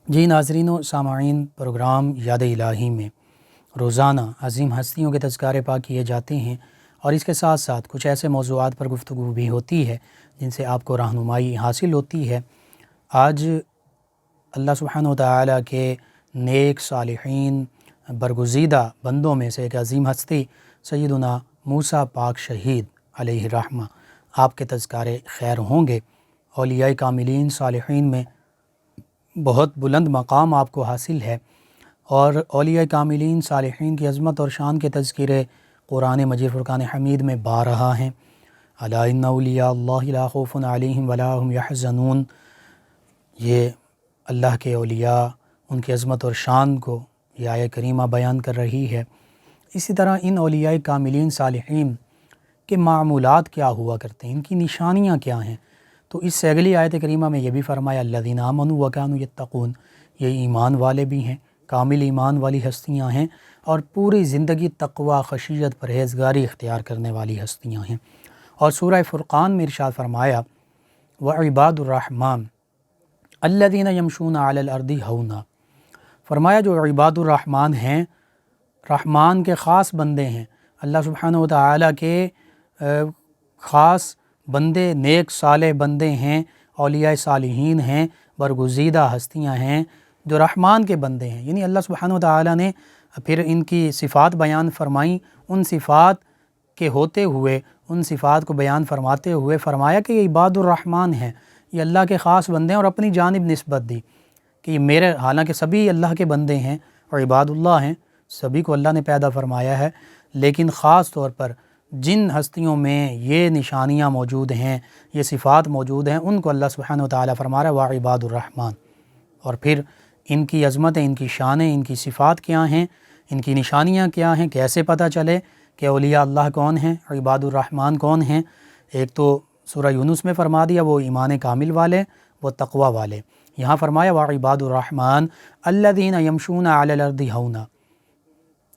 جی ناظرین و سامعین، پروگرام یاد الہی میں روزانہ عظیم ہستیوں کے تذکارے پاک کیے جاتے ہیں، اور اس کے ساتھ ساتھ کچھ ایسے موضوعات پر گفتگو بھی ہوتی ہے جن سے آپ کو رہنمائی حاصل ہوتی ہے۔ آج اللہ سبحانہ و تعالیٰ کے نیک صالحین برگزیدہ بندوں میں سے ایک عظیم ہستی سیدنا موسیٰ پاک شہید علیہ الرحمہ، آپ کے تذکارے خیر ہوں گے۔ اولیاء کاملین صالحین میں بہت بلند مقام آپ کو حاصل ہے، اور اولیاء کاملین صالحین کی عظمت اور شان کے تذکرے قرآن مجید فرقان حمید میں بارہا ہیں۔ الا ان اولیاء اللہ لا خوف علیہم ولا هم یحزنون، یہ اللہ کے اولیاء، ان کی عظمت اور شان کو یہ آیہ کریمہ بیان کر رہی ہے۔ اسی طرح ان اولیاء کاملین صالحین کے معمولات کیا ہوا کرتے ہیں، ان کی نشانیاں کیا ہیں، تو اس سے اگلی آیت کریمہ میں یہ بھی فرمایا الذین آمنوا وکانوا یتقون، یہ ایمان والے بھی ہیں، کامل ایمان والی ہستیاں ہیں، اور پوری زندگی تقوی، خشیت، پرہیزگاری اختیار کرنے والی ہستیاں ہیں۔ اور سورہ فرقان میں ارشاد فرمایا وعباد الرحمن الذین یمشون علی الارض ہونا، فرمایا جو عباد الرحمن ہیں، رحمان کے خاص بندے ہیں، اللہ سبحانہ و تعالیٰ کے خاص بندے، نیک صالح بندے ہیں، اولیاء صالحین ہیں، برگزیدہ ہستیاں ہیں جو رحمان کے بندے ہیں۔ یعنی اللہ سبحانہ و تعالیٰ نے پھر ان کی صفات بیان فرمائیں، ان صفات کے ہوتے ہوئے، ان صفات کو بیان فرماتے ہوئے فرمایا کہ یہ عباد الرحمن ہیں، یہ اللہ کے خاص بندے ہیں، اور اپنی جانب نسبت دی کہ یہ میرے، حالانکہ سبھی اللہ کے بندے ہیں اور عباد اللہ ہیں، سبھی کو اللہ نے پیدا فرمایا ہے، لیکن خاص طور پر جن ہستیوں میں یہ نشانیاں موجود ہیں، یہ صفات موجود ہیں، ان کو اللہ سبحانہ و تعالیٰ فرما رہا ہے وعباد الرحمن۔ اور پھر ان کی عظمتیں، ان کی شانیں، ان کی صفات کیا ہیں، ان کی نشانیاں کیا ہیں، کیسے پتہ چلے کہ اولیاء اللہ کون ہیں اور عباد الرحمن کون ہیں؟ ایک تو سورہ یونس میں فرما دیا وہ ایمان کامل والے، وہ تقوی والے۔ یہاں فرمایا وعباد الرحمن الذین یمشون علی الارض ہونا،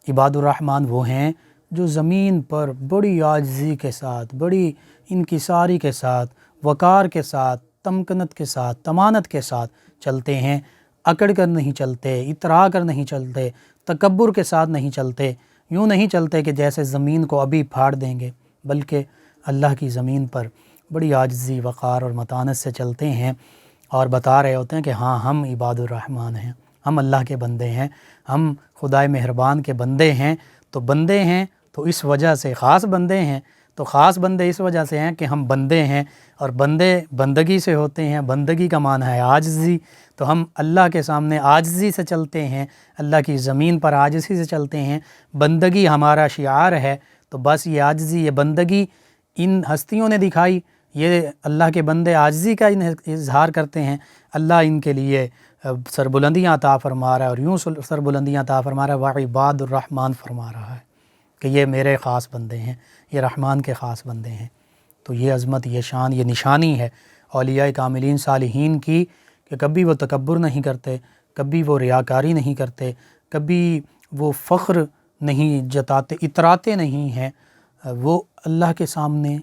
عباد الرحمن وہ ہیں جو زمین پر بڑی عاجزی کے ساتھ، بڑی انکساری کے ساتھ، وقار کے ساتھ، تمکنت کے ساتھ، تمانت کے ساتھ چلتے ہیں، اکڑ کر نہیں چلتے، اترا کر نہیں چلتے، تکبر کے ساتھ نہیں چلتے، یوں نہیں چلتے کہ جیسے زمین کو ابھی پھاڑ دیں گے، بلکہ اللہ کی زمین پر بڑی عاجزی، وقار اور متانت سے چلتے ہیں، اور بتا رہے ہوتے ہیں کہ ہاں ہم عباد الرحمن ہیں، ہم اللہ کے بندے ہیں، ہم خدائے مہربان کے بندے ہیں۔ تو بندے ہیں تو اس وجہ سے خاص بندے ہیں، تو خاص بندے اس وجہ سے ہیں کہ ہم بندے ہیں، اور بندے بندگی سے ہوتے ہیں، بندگی کا معنی ہے عاجزی، تو ہم اللہ کے سامنے عاجزی سے چلتے ہیں، اللہ کی زمین پر عاجزی سے چلتے ہیں، بندگی ہمارا شعار ہے۔ تو بس یہ عاجزی، یہ بندگی ان ہستیوں نے دکھائی، یہ اللہ کے بندے عاجزی کا اظہار کرتے ہیں، اللہ ان کے لیے سربلندیاں عطا فرما رہا ہے، اور یوں سربلندیاں عطا فرما رہا ہے وعباد الرحمن فرما رہا ہے کہ یہ میرے خاص بندے ہیں، یہ رحمان کے خاص بندے ہیں۔ تو یہ عظمت، یہ شان، یہ نشانی ہے اولیاء کاملین صالحین کی کہ کبھی وہ تکبر نہیں کرتے، کبھی وہ ریاکاری نہیں کرتے، کبھی وہ فخر نہیں جتاتے، اتراتے نہیں ہیں، وہ اللہ کے سامنے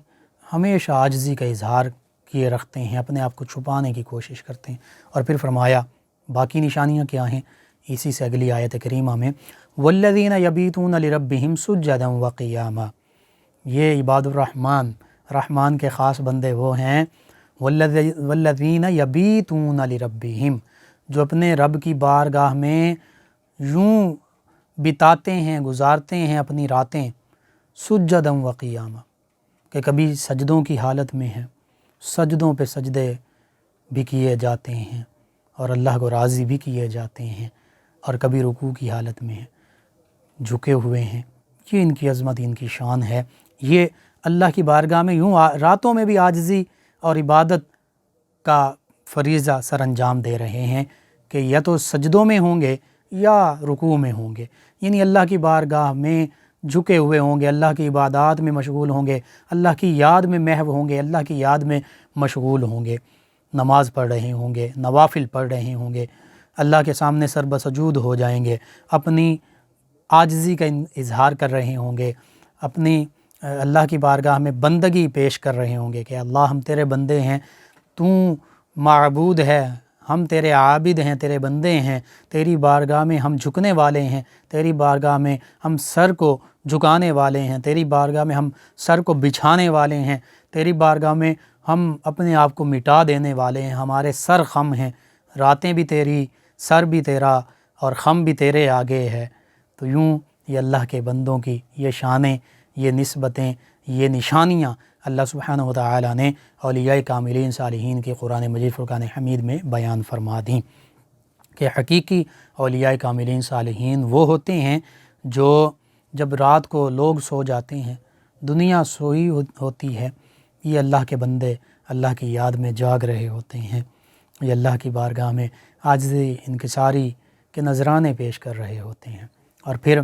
ہمیشہ عاجزی کا اظہار کیے رکھتے ہیں، اپنے آپ کو چھپانے کی کوشش کرتے ہیں۔ اور پھر فرمایا باقی نشانیاں کیا ہیں، اسی سے اگلی آیت کریمہ میں والذین یبیتون لربہم سجدا وقیاما، یہ عباد الرحمن، رحمان کے خاص بندے وہ ہیں والذین یبیتون لربہم، جو اپنے رب کی بارگاہ میں یوں بتاتے ہیں، گزارتے ہیں اپنی راتیں سجدا وقیاما، کہ کبھی سجدوں کی حالت میں ہیں، سجدوں پہ سجدے بھی کیے جاتے ہیں اور اللہ کو راضی بھی کیے جاتے ہیں، اور کبھی رکوع کی حالت میں ہیں، جھکے ہوئے ہیں۔ یہ ان کی عظمت، ان کی شان ہے، یہ اللہ کی بارگاہ میں یوں راتوں میں بھی عاجزی اور عبادت کا فریضہ سر انجام دے رہے ہیں کہ یا تو سجدوں میں ہوں گے یا رکوع میں ہوں گے، یعنی اللہ کی بارگاہ میں جھکے ہوئے ہوں گے، اللہ کی عبادات میں مشغول ہوں گے، اللہ کی یاد میں محو ہوں گے، اللہ کی یاد میں مشغول ہوں گے، نماز پڑھ رہے ہوں گے، نوافل پڑھ رہے ہوں گے، اللہ کے سامنے سر بسجود ہو جائیں گے، اپنی عاجزی کا اظہار کر رہے ہوں گے، اپنی اللہ کی بارگاہ میں بندگی پیش کر رہے ہوں گے کہ اللہ ہم تیرے بندے ہیں، تو معبود ہے، ہم تیرے عابد ہیں، تیرے بندے ہیں، تیری بارگاہ میں ہم جھکنے والے ہیں، تیری بارگاہ میں ہم سر کو جھکانے والے ہیں، تیری بارگاہ میں ہم سر کو بچھانے والے ہیں، تیری بارگاہ میں ہم اپنے آپ کو مٹا دینے والے ہیں، ہمارے سر خم ہیں، راتیں بھی تیری، سر بھی تیرا اور خم بھی تیرے آگے ہے۔ تو یوں یہ اللہ کے بندوں کی یہ شانیں، یہ نسبتیں، یہ نشانیاں اللہ سبحانہ و تعالی نے اولیاء کاملین صالحین کے قرآن مجید فرقان حمید میں بیان فرما دیں کہ حقیقی اولیاء کاملین صالحین وہ ہوتے ہیں جو جب رات کو لوگ سو جاتے ہیں، دنیا سوئی ہوتی ہے، یہ اللہ کے بندے اللہ کی یاد میں جاگ رہے ہوتے ہیں، یہ اللہ کی بارگاہ میں عاجزی انکساری کے نذرانے پیش کر رہے ہوتے ہیں۔ اور پھر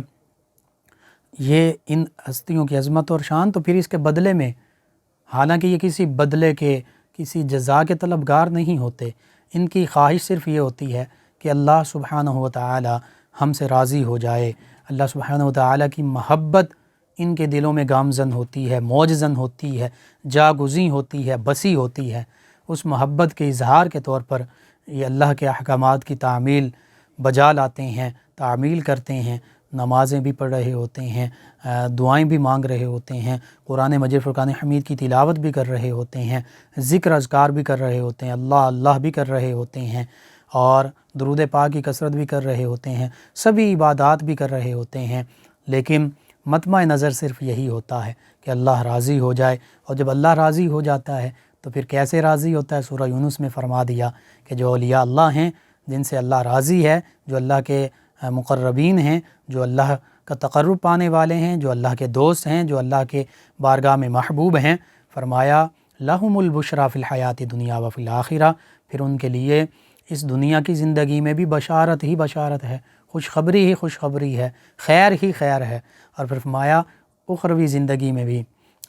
یہ ان ہستیوں کی عظمت اور شان، تو پھر اس کے بدلے میں، حالانکہ یہ کسی بدلے کے، کسی جزا کے طلبگار نہیں ہوتے، ان کی خواہش صرف یہ ہوتی ہے کہ اللہ سبحانہ و تعالی ہم سے راضی ہو جائے، اللہ سبحانہ و تعالی کی محبت ان کے دلوں میں گامزن ہوتی ہے، موجزن ہوتی ہے، جاگزیں ہوتی ہے، بسی ہوتی ہے۔ اس محبت کے اظہار کے طور پر یہ اللہ کے احکامات کی تعمیل بجا لاتے ہیں، تعمیل کرتے ہیں، نمازیں بھی پڑھ رہے ہوتے ہیں، دعائیں بھی مانگ رہے ہوتے ہیں، قرآن مجید فرقان حمید کی تلاوت بھی کر رہے ہوتے ہیں، ذکر اذکار بھی کر رہے ہوتے ہیں، اللہ اللہ بھی کر رہے ہوتے ہیں، اور درود پاک کی کثرت بھی کر رہے ہوتے ہیں، سبھی عبادات بھی کر رہے ہوتے ہیں، لیکن مطمع نظر صرف یہی ہوتا ہے کہ اللہ راضی ہو جائے۔ اور جب اللہ راضی ہو جاتا ہے تو پھر کیسے راضی ہوتا ہے؟ سورہ یونس میں فرما دیا کہ جو اولیاء اللہ ہیں، جن سے اللہ راضی ہے، جو اللہ کے مقربین ہیں، جو اللہ کا تقرب پانے والے ہیں، جو اللہ کے دوست ہیں، جو اللہ کے بارگاہ میں محبوب ہیں، فرمایا لہم البشریٰ فی الحیات دنیا و فی الآخرہ، پھر ان کے لیے اس دنیا کی زندگی میں بھی بشارت ہی بشارت ہے، خوشخبری ہی خوشخبری ہے، خیر ہی خیر ہے، اور پھر فرمایا اخروی زندگی میں بھی،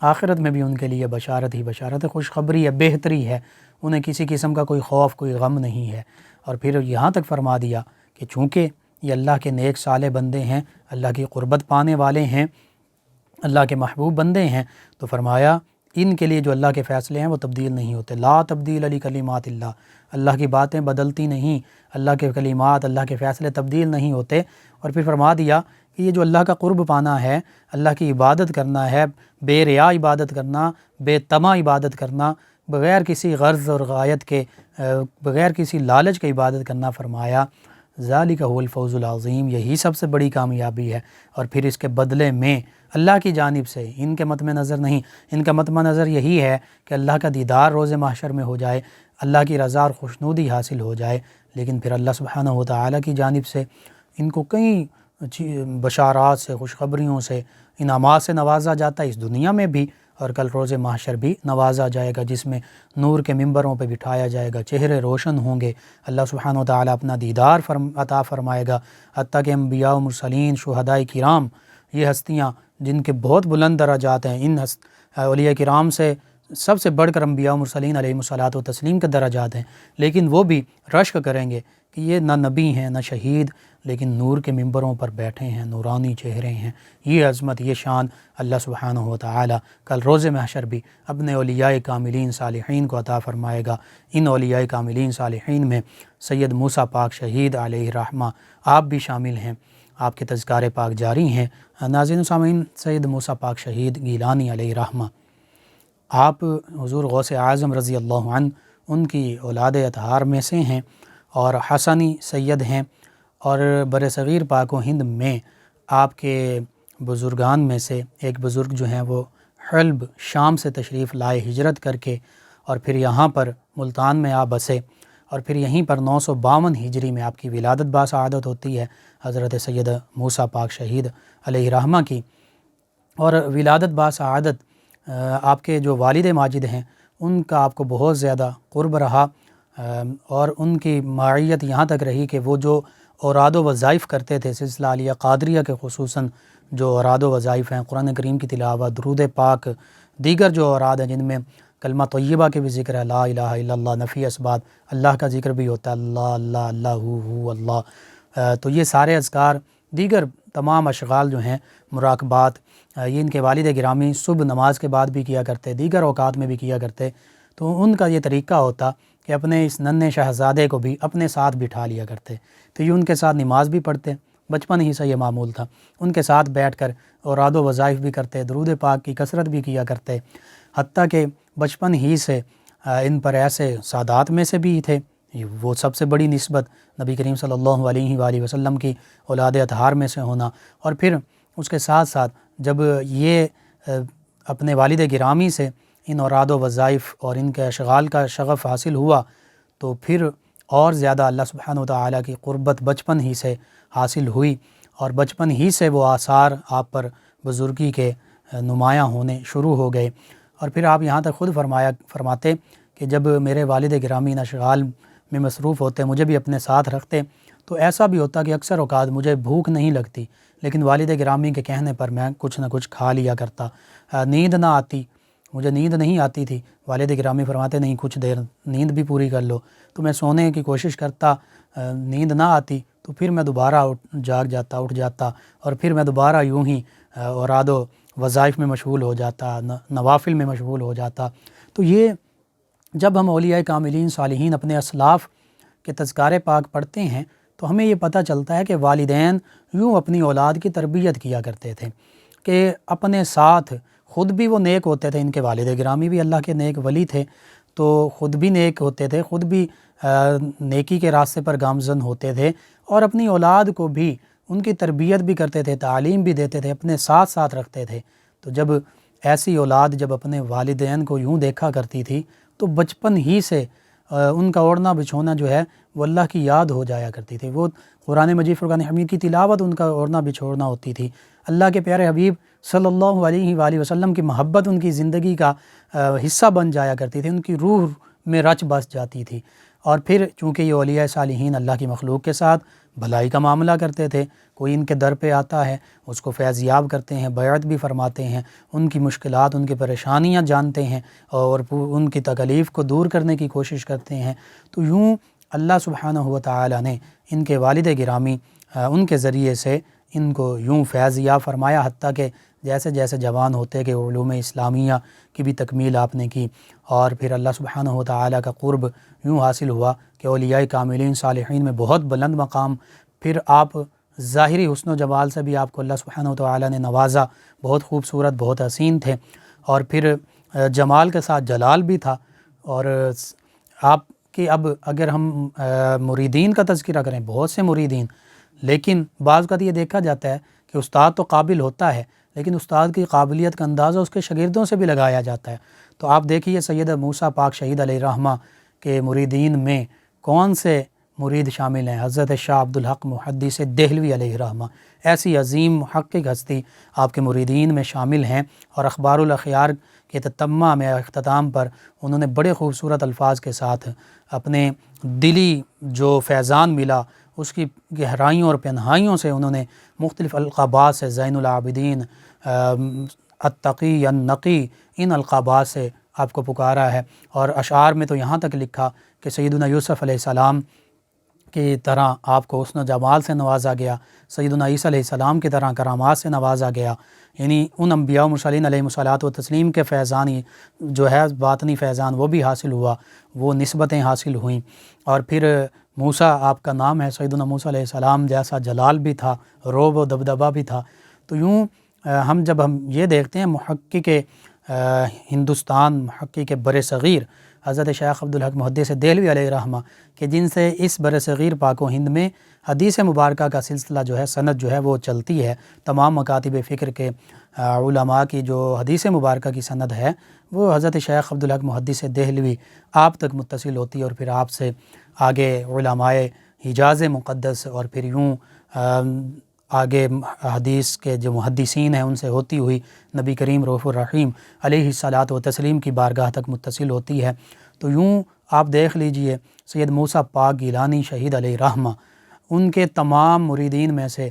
آخرت میں بھی ان کے لیے بشارت ہی بشارت ہے، خوشخبری ہے، بہتری ہے، انہیں کسی قسم کا کوئی خوف، کوئی غم نہیں ہے۔ اور پھر یہاں تک فرما دیا کہ چونکہ یہ اللہ کے نیک صالح بندے ہیں، اللہ کی قربت پانے والے ہیں، اللہ کے محبوب بندے ہیں، تو فرمایا ان کے لیے جو اللہ کے فیصلے ہیں وہ تبدیل نہیں ہوتے، لا تبدیل لکلمات اللہ، اللہ کی باتیں بدلتی نہیں، اللہ کے کلمات، اللہ کے فیصلے تبدیل نہیں ہوتے۔ اور پھر فرما دیا کہ یہ جو اللہ کا قرب پانا ہے، اللہ کی عبادت کرنا ہے، بے ریا عبادت کرنا، بے طمع عبادت کرنا، بغیر کسی غرض اور غایت کے، بغیر کسی لالچ کے عبادت کرنا، فرمایا ذالک هو الفوز العظیم، یہی سب سے بڑی کامیابی ہے۔ اور پھر اس کے بدلے میں اللہ کی جانب سے، ان کے مطمع نظر نہیں، ان کا مطمع نظر یہی ہے کہ اللہ کا دیدار روز محشر میں ہو جائے، اللہ کی رضا اور خوشنودی حاصل ہو جائے، لیکن پھر اللہ سبحانہ و تعالی کی جانب سے ان کو کئی بشارات سے، خوشخبریوں سے، انعامات سے نوازا جاتا ہے، اس دنیا میں بھی اور کل روز محشر بھی نوازا جائے گا، جس میں نور کے ممبروں پہ بٹھایا جائے گا، چہرے روشن ہوں گے، اللہ سبحانہ و تعالی اپنا دیدار عطا فرمائے گا، حتیٰ کہ انبیاء و مرسلین، شہداء کرام، یہ ہستیاں جن کے بہت بلند درجات ہیں، ان اولیاء کرام سے سب سے بڑھ کر انبیاء و مرسلین علیہم الصلاۃ و تسلیم کے درجات ہیں، لیکن وہ بھی رشک کریں گے کہ یہ نہ نبی ہیں نہ شہید، لیکن نور کے ممبروں پر بیٹھے ہیں، نورانی چہرے ہیں۔ یہ عظمت، یہ شان اللہ سبحانہ و تعالی کل روز محشر بھی اپنے اولیاء کاملین صالحین کو عطا فرمائے گا۔ ان اولیاء کاملین صالحین میں سید موسیٰ پاک شہید علیہ رحمہ آپ بھی شامل ہیں، آپ کے تذکار پاک جاری ہیں۔ ناظرین و سامعین، سید موسیٰ پاک شہید گیلانی علیہ رحمہ، آپ حضور غوث اعظم رضی اللہ عنہ ان کی اولاد اطہار میں سے ہیں، اور حسنی سید ہیں، اور برصغیر پاک و ہند میں آپ کے بزرگان میں سے ایک بزرگ جو ہیں وہ حلب شام سے تشریف لائے ہجرت کر کے، اور پھر یہاں پر ملتان میں آپ بسے، اور پھر یہیں پر 952 ہجری میں آپ کی ولادت باسعادت ہوتی ہے حضرت سید موسیٰ پاک شہید علیہ رحمہ کی۔ اور ولادت باسعادت آپ کے جو والد ماجد ہیں ان کا آپ کو بہت زیادہ قرب رہا، اور ان کی معیت یہاں تک رہی کہ وہ جو اوراد و وظائف کرتے تھے سلسلہ عالیہ قادریہ کے، خصوصاً جو اوراد و وظائف ہیں، قرآن کریم کی تلاوت، درود پاک، دیگر جو اوراد ہیں جن میں کلمہ طیبہ کے بھی ذکر ہے، لا الہ الا اللہ، نفی اسبات، اللہ کا ذکر بھی ہوتا ہے، اللہ اللہ اللہ ہو اللہ، تو یہ سارے اذکار، دیگر تمام اشغال جو ہیں، مراقبات، یہ ان کے والد گرامی صبح نماز کے بعد بھی کیا کرتے، دیگر اوقات میں بھی کیا کرتے۔ تو ان کا یہ طریقہ ہوتا کہ اپنے اس ننھے شہزادے کو بھی اپنے ساتھ بٹھا لیا کرتے، تو یہ ان کے ساتھ نماز بھی پڑھتے، بچپن ہی سے یہ معمول تھا، ان کے ساتھ بیٹھ کر اوراد و وظائف بھی کرتے، درود پاک کی کثرت بھی کیا کرتے، حتیٰ کہ بچپن ہی سے ان پر ایسے سادات میں سے بھی تھے، وہ سب سے بڑی نسبت نبی کریم صلی اللہ علیہ وآلہ وسلم کی اولاد اطہار میں سے ہونا، اور پھر اس کے ساتھ ساتھ جب یہ اپنے والد گرامی سے ان اوراد و وظائف اور ان کے اشغال کا شغف حاصل ہوا، تو پھر اور زیادہ اللہ سبحانہ و تعالیٰ کی قربت بچپن ہی سے حاصل ہوئی، اور بچپن ہی سے وہ آثار آپ پر بزرگی کے نمایاں ہونے شروع ہو گئے۔ اور پھر آپ یہاں تک خود فرماتے کہ جب میرے والد گرامی ان اشغال میں مصروف ہوتے، مجھے بھی اپنے ساتھ رکھتے، تو ایسا بھی ہوتا کہ اکثر اوقات مجھے بھوک نہیں لگتی، لیکن والد گرامی کے کہنے پر میں کچھ نہ کچھ کھا لیا کرتا، نیند نہ آتی، مجھے نیند نہیں آتی تھی، والد گرامی فرماتے نہیں کچھ دیر نیند بھی پوری کر لو، تو میں سونے کی کوشش کرتا، نیند نہ آتی تو پھر میں دوبارہ اٹھ جاتا اور پھر میں دوبارہ یوں ہی اوراد و وظائف میں مشغول ہو جاتا، نوافل میں مشغول ہو جاتا۔ تو یہ جب ہم اولیاء کاملین صالحین اپنے اسلاف کے تذکارے پاک پڑھتے ہیں تو ہمیں یہ پتہ چلتا ہے کہ والدین یوں اپنی اولاد کی تربیت کیا کرتے تھے کہ اپنے ساتھ خود بھی وہ نیک ہوتے تھے، ان کے والد گرامی بھی اللہ کے نیک ولی تھے، تو خود بھی نیک ہوتے تھے، خود بھی نیکی کے راستے پر گامزن ہوتے تھے، اور اپنی اولاد کو بھی ان کی تربیت بھی کرتے تھے، تعلیم بھی دیتے تھے، اپنے ساتھ ساتھ رکھتے تھے۔ تو جب ایسی اولاد جب اپنے والدین کو یوں دیکھا کرتی تھی تو بچپن ہی سے ان کا اوڑھنا بچھونا جو ہے وہ اللہ کی یاد ہو جایا کرتی تھی، وہ قرآن مجید فرقان حمید کی تلاوت ان کا اوڑھنا بچھوڑنا ہوتی تھی، اللہ کے پیارے حبیب صلی اللہ علیہ وآلہ وسلم کی محبت ان کی زندگی کا حصہ بن جایا کرتی تھی، ان کی روح میں رچ بس جاتی تھی۔ اور پھر چونکہ یہ اولیاء صالحین اللہ کی مخلوق کے ساتھ بھلائی کا معاملہ کرتے تھے، کوئی ان کے در پہ آتا ہے اس کو فیض یاب کرتے ہیں، بیعت بھی فرماتے ہیں، ان کی مشکلات ان کی پریشانیاں جانتے ہیں اور ان کی تکلیف کو دور کرنے کی کوشش کرتے ہیں۔ تو یوں اللہ سبحانہ و تعالیٰ نے ان کے والد گرامی ان کے ذریعے سے ان کو یوں فیض یاب فرمایا، حتیٰ کہ جیسے جیسے جوان ہوتے کہ علوم اسلامیہ کی بھی تکمیل آپ نے کی، اور پھر اللہ سبحانہ و تعالیٰ کا قرب یوں حاصل ہوا کہ اولیاء کاملین صالحین میں بہت بلند مقام، پھر آپ ظاہری حسن و جمال سے بھی آپ کو اللہ سبحانہ و تعالیٰ نے نوازا، بہت خوبصورت بہت حسین تھے، اور پھر جمال کے ساتھ جلال بھی تھا۔ اور آپ کہ اب اگر ہم مریدین کا تذکرہ کریں، بہت سے مریدین، لیکن بعض کا یہ دیکھا جاتا ہے کہ استاد تو قابل ہوتا ہے لیکن استاد کی قابلیت کا اندازہ اس کے شاگردوں سے بھی لگایا جاتا ہے۔ تو آپ دیکھیے سید موسیٰ پاک شہید علیہ الرحمہ کے مریدین میں کون سے مرید شامل ہیں؟ حضرت شاہ عبدالحق محدث دہلوی علیہ الرحمہ، ایسی عظیم محقق ہستی آپ کے مریدین میں شامل ہیں، اور اخبار الاخیار کے تتمہ میں اختتام پر انہوں نے بڑے خوبصورت الفاظ کے ساتھ اپنے دلی جو فیضان ملا اس کی گہرائیوں اور پنہائیوں سے انہوں نے مختلف القابات سے زین العابدین، التقی، النقی، ان القابات سے آپ کو پکارا ہے، اور اشعار میں تو یہاں تک لکھا کہ سیدنا یوسف علیہ السلام کی طرح آپ کو حسن و جمال سے نوازا گیا، سیدنا عیسیٰ علیہ السلام کی طرح کرامات سے نوازا گیا، یعنی ان انبیاء و مرسلین علیہ الصلاۃ و تسلیم کے فیضان جو ہے باطنی فیضان وہ بھی حاصل ہوا، وہ نسبتیں حاصل ہوئیں۔ اور پھر موسیٰ آپ کا نام ہے، سیدنا موسیٰ علیہ السلام جیسا جلال بھی تھا، روب و دبدبہ بھی تھا۔ تو یوں جب ہم یہ دیکھتے ہیں محقق ہندوستان، محقق بر صغیر حضرت شیخ عبدالحق محدث دہلوی علیہ الرحمہ کہ جن سے اس بر صغیر پاک و ہند میں حدیث مبارکہ کا سلسلہ جو ہے، سند جو ہے وہ چلتی ہے، تمام مکاتب فکر کے علماء کی جو حدیث مبارکہ کی سند ہے وہ حضرت شیخ عبدالحق محدث دہلوی آپ تک متصل ہوتی ہے، اور پھر آپ سے آگے علماء حجاز مقدس، اور پھر یوں آگے حدیث کے جو محدثین ہیں ان سے ہوتی ہوئی نبی کریم رؤوف الرحیم علیہ الصلاۃ و تسلیم کی بارگاہ تک متصل ہوتی ہے۔ تو یوں آپ دیکھ لیجئے سید موسیٰ پاک گیلانی شہید علیہ الرحمہ، ان کے تمام مریدین میں سے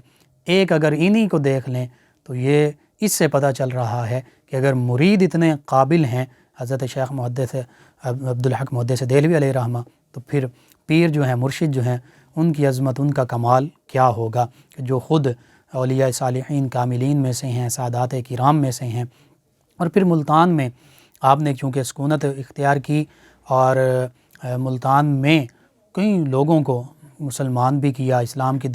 ایک اگر انہی کو دیکھ لیں تو یہ اس سے پتہ چل رہا ہے کہ اگر مرید اتنے قابل ہیں حضرت شیخ محدث عبدالحق محدث دہلوی علیہ الرحمہ، تو پھر پیر جو ہیں، مرشد جو ہیں، ان کی عظمت، ان کا کمال کیا ہوگا، جو خود اولیاء صالحین کاملین میں سے ہیں، سادات کرام میں سے ہیں۔ اور پھر ملتان میں آپ نے چونکہ سکونت اختیار کی اور ملتان میں کئی لوگوں کو مسلمان بھی کیا، اسلام کی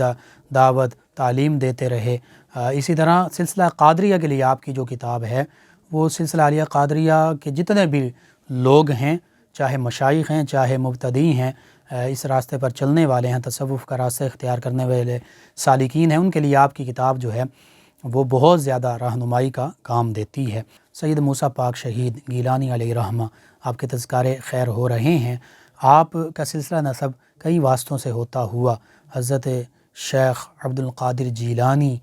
دعوت تعلیم دیتے رہے۔ اسی طرح سلسلہ قادریہ کے لیے آپ کی جو کتاب ہے وہ سلسلہ عالیہ قادریہ کے جتنے بھی لوگ ہیں، چاہے مشائخ ہیں چاہے مبتدی ہیں، اس راستے پر چلنے والے ہیں، تصوف کا راستہ اختیار کرنے والے سالکین ہیں، ان کے لیے آپ کی کتاب جو ہے وہ بہت زیادہ رہنمائی کا کام دیتی ہے۔ سید موسیٰ پاک شہید گیلانی علیہ رحمہ آپ کے تذکارے خیر ہو رہے ہیں۔ آپ کا سلسلہ نسب کئی واسطوں سے ہوتا ہوا حضرت شیخ عبد القادر جیلانی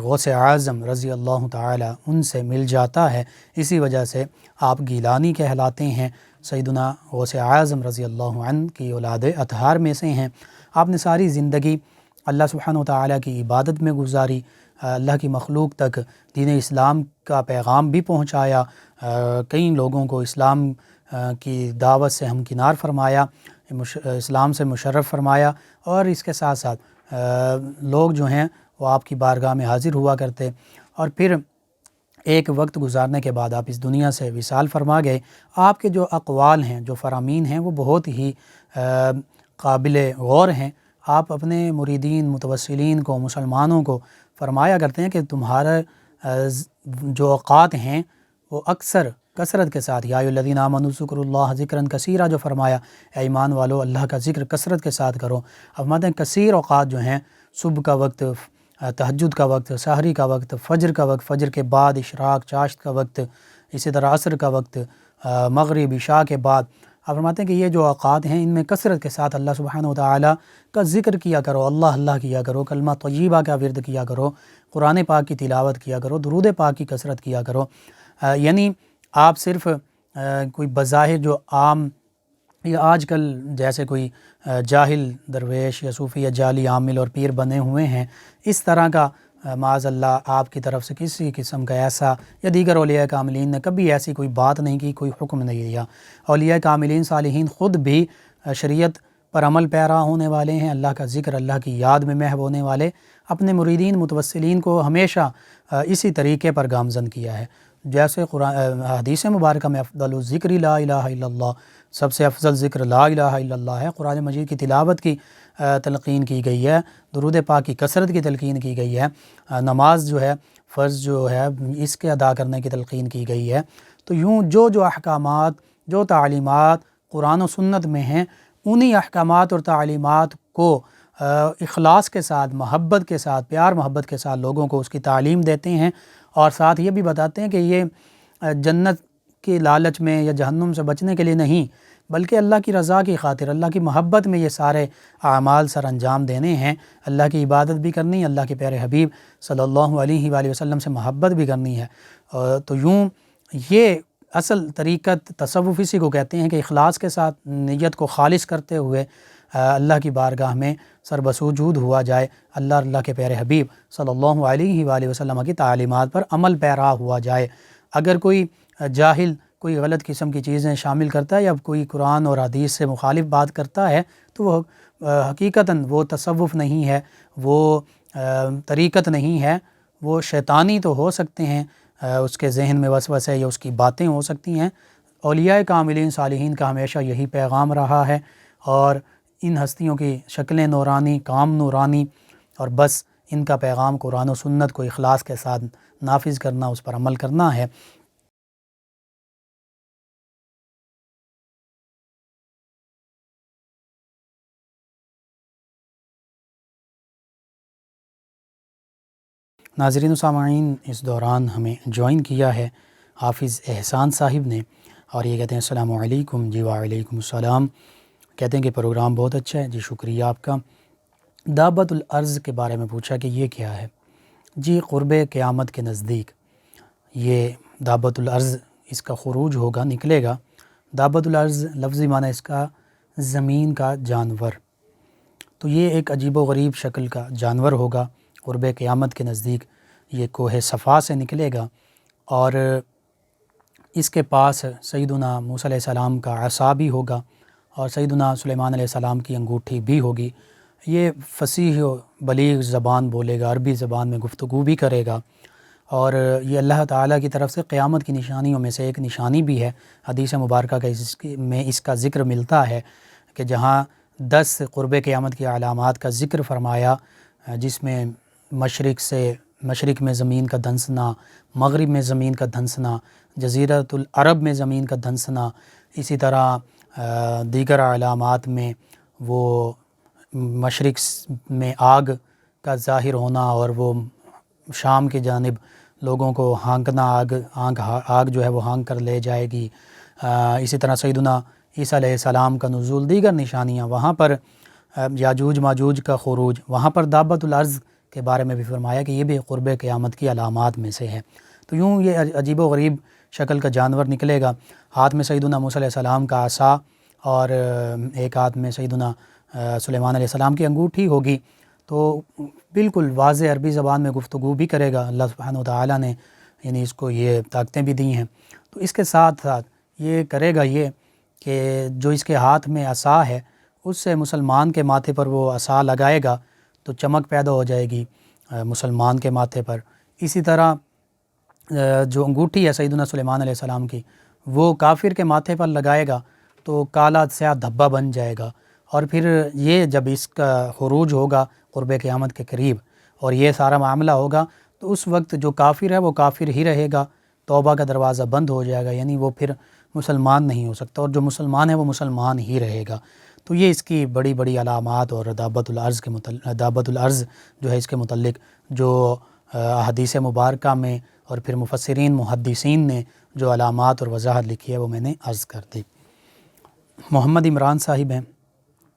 غوث اعظم رضی اللہ تعالی ان سے مل جاتا ہے، اسی وجہ سے آپ گیلانی کہلاتے ہیں۔ سیدنا غوث اعظم رضی اللہ عنہ کی اولاد اطہار میں سے ہیں۔ آپ نے ساری زندگی اللہ سبحانہ و تعالیٰ کی عبادت میں گزاری، اللہ کی مخلوق تک دین اسلام کا پیغام بھی پہنچایا، کئی لوگوں کو اسلام کی دعوت سے ہمکنار فرمایا، اسلام سے مشرف فرمایا، اور اس کے ساتھ ساتھ لوگ جو ہیں وہ آپ کی بارگاہ میں حاضر ہوا کرتے، اور پھر ایک وقت گزارنے کے بعد آپ اس دنیا سے وصال فرما گئے۔ آپ کے جو اقوال ہیں، جو فرامین ہیں، وہ بہت ہی قابل غور ہیں۔ آپ اپنے مریدین متوسلین کو، مسلمانوں کو فرمایا کرتے ہیں کہ تمہارے جو اوقات ہیں وہ اکثر کثرت کے ساتھ، یا ایھا الذین آمنوا اذکروا اللہ ذکرا کثیرا، جو فرمایا اے ایمان والو اللہ کا ذکر کثرت کے ساتھ کرو۔ اب فرماتے ہیں کثیر اوقات جو ہیں، صبح کا وقت، تہجد کا وقت، سحری کا وقت، فجر کا وقت، فجر کے بعد اشراق چاشت کا وقت، اسی طرح عصر کا وقت، مغرب عشاء کے بعد، آپ فرماتے ہیں کہ یہ جو اوقات ہیں ان میں کثرت کے ساتھ اللہ سبحانہ و تعالیٰ کا ذکر کیا کرو، اللہ کیا کرو، کلمہ طیبہ کا ورد کیا کرو، قرآن پاک کی تلاوت کیا کرو، درود پاک کی کثرت کیا کرو۔ یعنی آپ صرف کوئی بظاہر جو عام یا آج کل جیسے کوئی جاہل درویش یا صوفی یا جعلی عامل اور پیر بنے ہوئے ہیں، اس طرح کا معاذ اللہ آپ کی طرف سے کسی قسم کا ایسا یا دیگر اولیاء کاملین نے کبھی ایسی کوئی بات نہیں کی، کوئی حکم نہیں دیا۔ اولیاء کاملین صالحین خود بھی شریعت پر عمل پیرا ہونے والے ہیں، اللہ کا ذکر، اللہ کی یاد میں محو ہونے والے، اپنے مریدین متوسلین کو ہمیشہ اسی طریقے پر گامزن کیا ہے۔ جیسے قرآن حدیث مبارکہ میں افضل الذکر لا الہ الا اللہ، سب سے افضل ذکر لا الہ الا اللہ ہے۔ قرآن مجید کی تلاوت کی تلقین کی گئی ہے، درود پاک کی کثرت کی تلقین کی گئی ہے، نماز جو ہے فرض جو ہے اس کے ادا کرنے کی تلقین کی گئی ہے۔ تو یوں جو احکامات، جو تعلیمات قرآن و سنت میں ہیں، انہی احکامات اور تعلیمات کو اخلاص کے ساتھ، محبت کے ساتھ، پیار محبت کے ساتھ لوگوں کو اس کی تعلیم دیتے ہیں، اور ساتھ یہ بھی بتاتے ہیں کہ یہ جنت کی لالچ میں یا جہنم سے بچنے کے لیے نہیں، بلکہ اللہ کی رضا کی خاطر، اللہ کی محبت میں یہ سارے اعمال سر انجام دینے ہیں، اللہ کی عبادت بھی کرنی ہے، اللہ کے پیارے حبیب صلی اللہ علیہ وآلہ وسلم سے محبت بھی کرنی ہے۔ تو یوں یہ اصل طریقت تصوف اسی کو کہتے ہیں کہ اخلاص کے ساتھ نیت کو خالص کرتے ہوئے اللہ کی بارگاہ میں سر بسجود ہوا جائے، اللہ کے پیارے حبیب صلی اللہ علیہ وآلہ وسلم کی تعلیمات پر عمل پیرا ہوا جائے۔ اگر کوئی جاہل کوئی غلط قسم کی چیزیں شامل کرتا ہے یا کوئی قرآن اور حدیث سے مخالف بات کرتا ہے تو وہ حقیقتاً وہ تصوف نہیں ہے، وہ طریقت نہیں ہے، وہ شیطانی تو ہو سکتے ہیں، اس کے ذہن میں وسوسے یا اس کی باتیں ہو سکتی ہیں۔ اولیاء کاملین صالحین کا ہمیشہ یہی پیغام رہا ہے، اور ان ہستیوں کی شکلیں نورانی، کام نورانی، اور بس ان کا پیغام قرآن و سنت کو اخلاص کے ساتھ نافذ کرنا، اس پر عمل کرنا ہے۔ ناظرین و سامعین، اس دوران ہمیں جوائن کیا ہے حافظ احسان صاحب نے، اور یہ کہتے ہیں السلام علیکم۔ جی وعلیکم السلام۔ کہتے ہیں کہ پروگرام بہت اچھا ہے، جی شکریہ آپ کا۔ دعوت الارض کے بارے میں پوچھا کہ یہ کیا ہے؟ جی قرب قیامت کے نزدیک یہ دعوت الارض اس کا خروج ہوگا، نکلے گا۔ دعوت الارض لفظی معنی اس کا زمین کا جانور، تو یہ ایک عجیب و غریب شکل کا جانور ہوگا۔ قرب قیامت کے نزدیک یہ کوہ صفا سے نکلے گا، اور اس کے پاس سیدنا موسیٰ علیہ السلام کا عصا بھی ہوگا، اور سیدنا سلیمان علیہ السلام کی انگوٹھی بھی ہوگی۔ یہ فصیح و بلیغ زبان بولے گا، عربی زبان میں گفتگو بھی کرے گا، اور یہ اللہ تعالیٰ کی طرف سے قیامت کی نشانیوں میں سے ایک نشانی بھی ہے۔ حدیث مبارکہ کا میں اس کا ذکر ملتا ہے کہ جہاں 10 قرب قیامت کی علامات کا ذکر فرمایا، جس میں مشرق میں زمین کا دھنسنا، مغرب میں زمین کا دھنسنا، جزیرۃ العرب میں زمین کا دھنسنا، اسی طرح دیگر علامات میں وہ مشرق میں آگ کا ظاہر ہونا اور وہ شام کی جانب لوگوں کو ہانکنا، آگ جو ہے وہ ہانک کر لے جائے گی، اسی طرح سیدنا عیسیٰ علیہ السلام کا نزول، دیگر نشانیاں، وہاں پر یاجوج ماجوج کا خروج، وہاں پر دابۃ الارض کے بارے میں بھی فرمایا کہ یہ بھی قرب قیامت کی علامات میں سے ہے۔ تو یوں یہ عجیب و غریب شکل کا جانور نکلے گا، ہاتھ میں سیدنا موسیٰ علیہ السلام کا عصا اور ایک ہاتھ میں سیدنا سلیمان علیہ السلام کی انگوٹھی ہوگی، تو بالکل واضح عربی زبان میں گفتگو بھی کرے گا۔ اللہ سبحانہ و تعالیٰ نے یعنی اس کو یہ طاقتیں بھی دی ہیں۔ تو اس کے ساتھ ساتھ یہ کرے گا یہ کہ جو اس کے ہاتھ میں عصا ہے اس سے مسلمان کے ماتھے پر وہ عصا لگائے گا تو چمک پیدا ہو جائے گی مسلمان کے ماتھے پر۔ اسی طرح جو انگوٹھی ہے سیدنا سلیمان علیہ السلام کی، وہ کافر کے ماتھے پر لگائے گا تو کالا سیاہ دھبا بن جائے گا، اور پھر یہ جب اس کا خروج ہوگا قرب قیامت کے قریب اور یہ سارا معاملہ ہوگا تو اس وقت جو کافر ہے وہ کافر ہی رہے گا، توبہ کا دروازہ بند ہو جائے گا، یعنی وہ پھر مسلمان نہیں ہو سکتا، اور جو مسلمان ہے وہ مسلمان ہی رہے گا۔ تو یہ اس کی بڑی بڑی علامات اور دابۃ الارض جو ہے اس کے متعلق جو حدیث مبارکہ میں اور پھر مفسرین محدثین نے جو علامات اور وضاحت لکھی ہے وہ میں نے عرض کر دی۔ محمد عمران صاحب ہیں،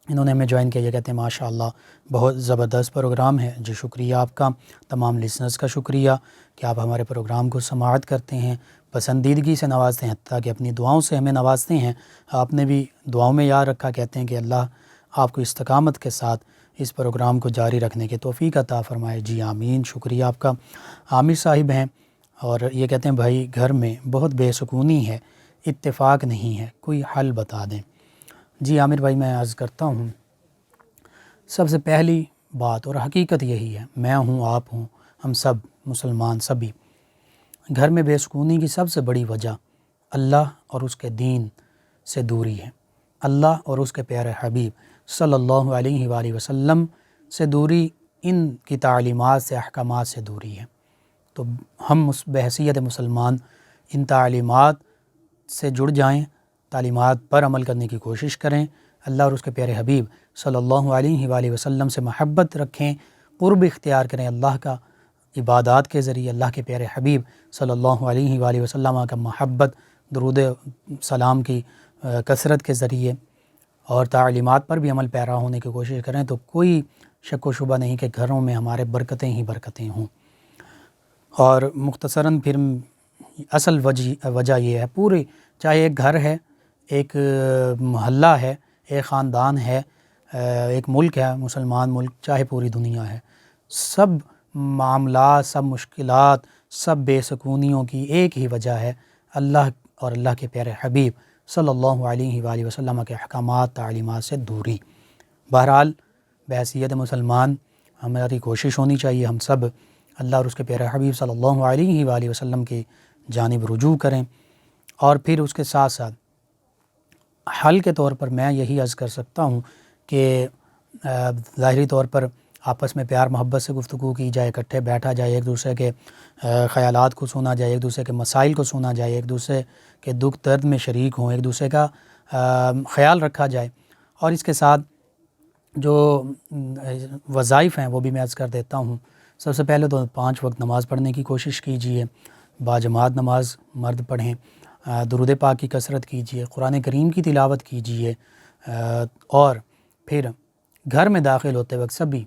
انہوں نے ہمیں جوائن کیا، یہ کہتے ہیں ماشاءاللہ بہت زبردست پروگرام ہے۔ جی شکریہ آپ کا، تمام لسنرز کا شکریہ کہ آپ ہمارے پروگرام کو سماعت کرتے ہیں، پسندیدگی سے نوازتے ہیں، حتیٰ کہ اپنی دعاؤں سے ہمیں نوازتے ہیں۔ آپ نے بھی دعاؤں میں یاد رکھا، کہتے ہیں کہ اللہ آپ کو استقامت کے ساتھ اس پروگرام کو جاری رکھنے کے توفیق عطا فرمائے۔ جی آمین، شکریہ آپ کا۔ عامر صاحب ہیں اور یہ کہتے ہیں بھائی گھر میں بہت بے سکونی ہے، اتفاق نہیں ہے، کوئی حل بتا دیں۔ جی عامر بھائی، میں عرض کرتا ہوں، سب سے پہلی بات اور حقیقت یہی ہے، میں ہوں، آپ ہوں، ہم سب مسلمان سبھی، گھر میں بے سکونی کی سب سے بڑی وجہ اللہ اور اس کے دین سے دوری ہے، اللہ اور اس کے پیارے حبیب صلی اللہ علیہ وآلہ وسلم سے دوری، ان کی تعلیمات سے، احکامات سے دوری ہے۔ تو ہم بحیثیت مسلمان ان تعلیمات سے جڑ جائیں، تعلیمات پر عمل کرنے کی کوشش کریں، اللہ اور اس کے پیارے حبیب صلی اللہ علیہ وآلہ وسلم سے محبت رکھیں، قرب اختیار کریں اللہ کا عبادات کے ذریعے، اللہ کے پیارے حبیب صلی اللہ علیہ وآلہ وسلم کا محبت، درود سلام کی کثرت کے ذریعے، اور تعلیمات پر بھی عمل پیرا ہونے کی کوشش کریں، تو کوئی شک و شبہ نہیں کہ گھروں میں ہمارے برکتیں ہی برکتیں ہوں۔ اور مختصراً پھر اصل وجہ یہ ہے، پورے چاہے ایک گھر ہے، ایک محلہ ہے، ایک خاندان ہے، ایک ملک ہے، مسلمان ملک، چاہے پوری دنیا ہے، سب معاملات، سب مشکلات، سب بے سکونیوں کی ایک ہی وجہ ہے، اللہ اور اللہ کے پیارے حبیب صلی اللہ علیہ وآلہ وسلم کے احکامات، تعلیمات سے دوری۔ بہرحال بحیثیت مسلمان ہماری کوشش ہونی چاہیے، ہم سب اللہ اور اس کے پیارے حبیب صلی اللہ علیہ وآلہ وسلم کی جانب رجوع کریں، اور پھر اس کے ساتھ ساتھ حل کے طور پر میں یہی عرض کر سکتا ہوں کہ ظاہری طور پر آپس میں پیار محبت سے گفتگو کی جائے، اکٹھے بیٹھا جائے، ایک دوسرے کے خیالات کو سنا جائے، ایک دوسرے کے مسائل کو سنا جائے، ایک دوسرے کے دکھ درد میں شریک ہوں، ایک دوسرے کا خیال رکھا جائے، اور اس کے ساتھ جو وظائف ہیں وہ بھی میں عرض کر دیتا ہوں۔ سب سے پہلے تو 5 وقت نماز پڑھنے کی کوشش کیجیے، باجماعت نماز مرد پڑھیں، درود پاک کی کثرت کیجیے، قرآن کریم کی تلاوت کیجیے، اور پھر گھر میں داخل ہوتے وقت سبھی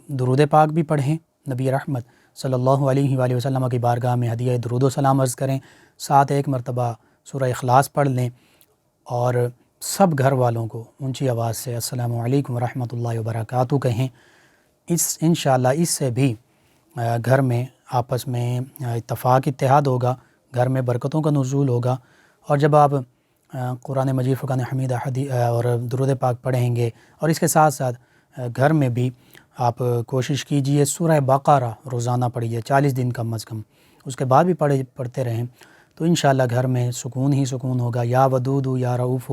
درود پاک بھی پڑھیں، نبی رحمت صلی اللہ علیہ وآلہ وسلم کی بارگاہ میں ہدیہ درود و سلام عرض کریں، ساتھ ایک مرتبہ سورہ اخلاص پڑھ لیں، اور سب گھر والوں کو اونچی آواز سے السلام علیکم ورحمۃ اللہ وبرکاتہ کہیں۔ انشاءاللہ اس سے بھی گھر میں آپس میں اتفاق اتحاد ہوگا، گھر میں برکتوں کا نزول ہوگا، اور جب آپ قرآن مجید، فرقان حمید اور درود پاک پڑھیں گے، اور اس کے ساتھ ساتھ گھر میں بھی آپ کوشش کیجئے سورہ بقرہ روزانہ پڑھیے 40 دن کم از کم، اس کے بعد بھی پڑھتے رہیں تو انشاءاللہ گھر میں سکون ہی سکون ہوگا۔ یا ودود یا رؤوف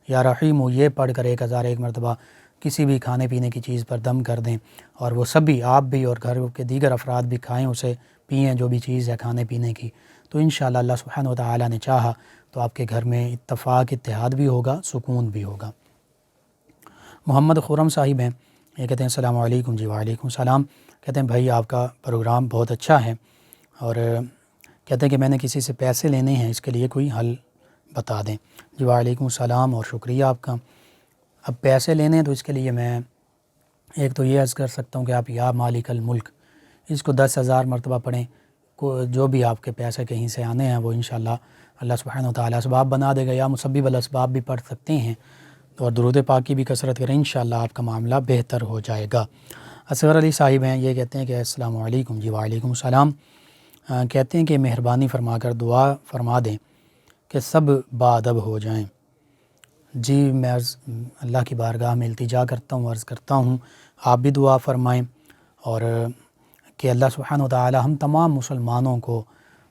یا رحیم یہ پڑھ کر 1001 مرتبہ کسی بھی کھانے پینے کی چیز پر دم کر دیں، اور وہ سب بھی آپ بھی اور گھر کے دیگر افراد بھی کھائیں، اسے پئیں جو بھی چیز ہے کھانے پینے کی، تو انشاءاللہ اللہ سبحانہ و تعالی نے چاہا تو آپ کے گھر میں اتفاق اتحاد بھی ہوگا، سکون بھی ہوگا۔ محمد خرم صاحب ہیں، یہ کہتے ہیں السلام علیکم۔ جی وعلیکم السلام۔ کہتے ہیں بھائی آپ کا پروگرام بہت اچھا ہے، اور کہتے ہیں کہ میں نے کسی سے پیسے لینے ہیں، اس کے لیے کوئی حل بتا دیں۔ جی وعلیکم السلام اور شکریہ آپ کا۔ اب پیسے لینے ہیں تو اس کے لیے میں ایک تو یہ عرض کر سکتا ہوں کہ آپ یا مالک الملک اس کو 10,000 مرتبہ پڑھیں، جو بھی آپ کے پیسے کہیں سے آنے ہیں وہ انشاءاللہ اللہ سبحانہ و تعالی اسباب بنا دے گا، یا مسبب الاسباب بھی پڑھ سکتے ہیں، اور درود پاک کی بھی کثرت کریں، انشاءاللہ آپ کا معاملہ بہتر ہو جائے گا۔ اصغر علی صاحب ہیں، یہ کہتے ہیں کہ السلام علیکم۔ جی وعلیکم السلام۔ کہتے ہیں کہ مہربانی فرما کر دعا فرما دیں کہ سب باادب ہو جائیں۔ جی میں اللہ کی بارگاہ میں التجا کرتا ہوں، عرض کرتا ہوں آپ بھی دعا فرمائیں، اور کہ اللہ سبحانہ و تعالی ہم تمام مسلمانوں کو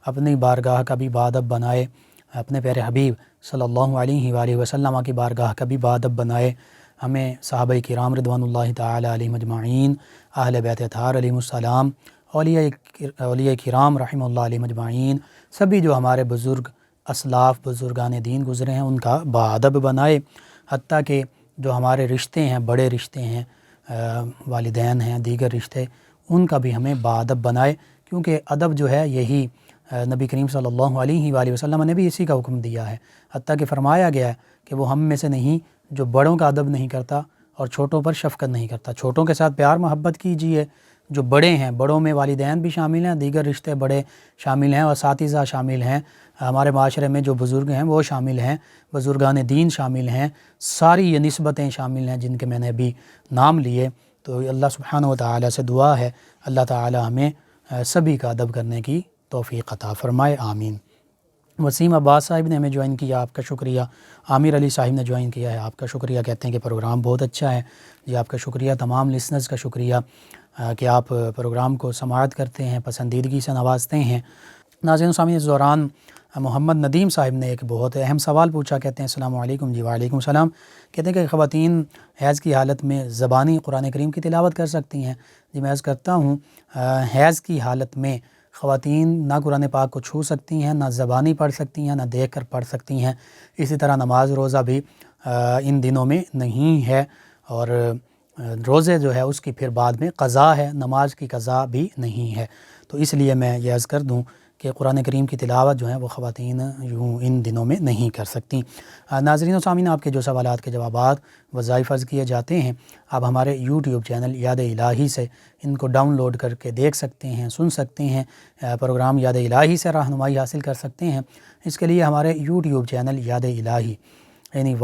اپنی بارگاہ کا بھی باادب بنائے، اپنے پیارے حبیب صلی اللہ علیہ وآلہ وسلم کی بارگاہ کا بھی باادب بنائے، ہمیں صحابہ کرام رضوان اللہ تعالی علیہم اجمعین، اہل بیت اطہار علیہم السلام، اولیاء کرام رحمہ اللہ علیہم اجمعین، سبھی جو ہمارے بزرگ اسلاف بزرگان دین گزرے ہیں ان کا باادب بنائے، حتیٰ کہ جو ہمارے رشتے ہیں، بڑے رشتے ہیں، والدین ہیں، دیگر رشتے، ان کا بھی ہمیں باادب بنائے، کیونکہ ادب جو ہے یہی نبی کریم صلی اللہ علیہ وآلہ وسلم نے بھی اسی کا حکم دیا ہے، حتیٰ کہ فرمایا گیا ہے کہ وہ ہم میں سے نہیں جو بڑوں کا ادب نہیں کرتا اور چھوٹوں پر شفقت نہیں کرتا۔ چھوٹوں کے ساتھ پیار محبت کیجیے، جو بڑے ہیں، بڑوں میں والدین بھی شامل ہیں، دیگر رشتے بڑے شامل ہیں، اور اساتذہ شامل ہیں، ہمارے معاشرے میں جو بزرگ ہیں وہ شامل ہیں، بزرگان دین شامل ہیں، ساری یہ نسبتیں شامل ہیں جن کے میں نے ابھی نام لیے۔ تو اللہ سبحانہ و تعالی سے دعا ہے اللہ تعالی ہمیں سبھی کا ادب کرنے کی توفیق عطا فرمائے، آمین۔ وسیم عباس صاحب نے ہمیں جوائن کیا، آپ کا شکریہ۔ عامر علی صاحب نے جوائن کیا ہے، آپ کا شکریہ، کہتے ہیں کہ پروگرام بہت اچھا ہے۔ جی آپ کا شکریہ، تمام لسنرز کا شکریہ کہ آپ پروگرام کو سماعت کرتے ہیں، پسندیدگی سے نوازتے ہیں۔ ناظرین سامعین، اس دوران محمد ندیم صاحب نے ایک بہت اہم سوال پوچھا، کہتے ہیں السلام علیکم۔ جی وعلیکم السلام۔ کہتے ہیں کہ خواتین حیض کی حالت میں زبانی قرآن کریم کی تلاوت کر سکتی ہیں؟ جی میں عرض کرتا ہوں حیض کی حالت میں خواتین نہ قرآن پاک کو چھو سکتی ہیں، نہ زبانی پڑھ سکتی ہیں، نہ دیکھ کر پڑھ سکتی ہیں۔ اسی طرح نماز روزہ بھی ان دنوں میں نہیں ہے، اور روزے جو ہے اس کی پھر بعد میں قضا ہے، نماز کی قضا بھی نہیں ہے۔ تو اس لیے میں یہ عرض کر دوں کہ قرآن کریم کی تلاوت جو ہے وہ خواتین یوں ان دنوں میں نہیں کر سکتی۔ ناظرین و سامعین، آپ کے جو سوالات کے جوابات وظائف عرض کیے جاتے ہیں آپ ہمارے یوٹیوب چینل یاد الہی سے ان کو ڈاؤن لوڈ کر کے دیکھ سکتے ہیں، سن سکتے ہیں، پروگرام یاد الہی سے رہنمائی حاصل کر سکتے ہیں۔ اس کے لیے ہمارے یوٹیوب چینل یاد الہی یعنی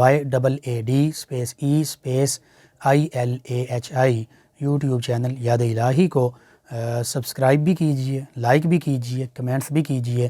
YAAD_ILAHI یوٹیوب چینل یاد الہی کو سبسکرائب بھی کیجئے، لائک بھی کیجئے، کمنٹس بھی کیجئے،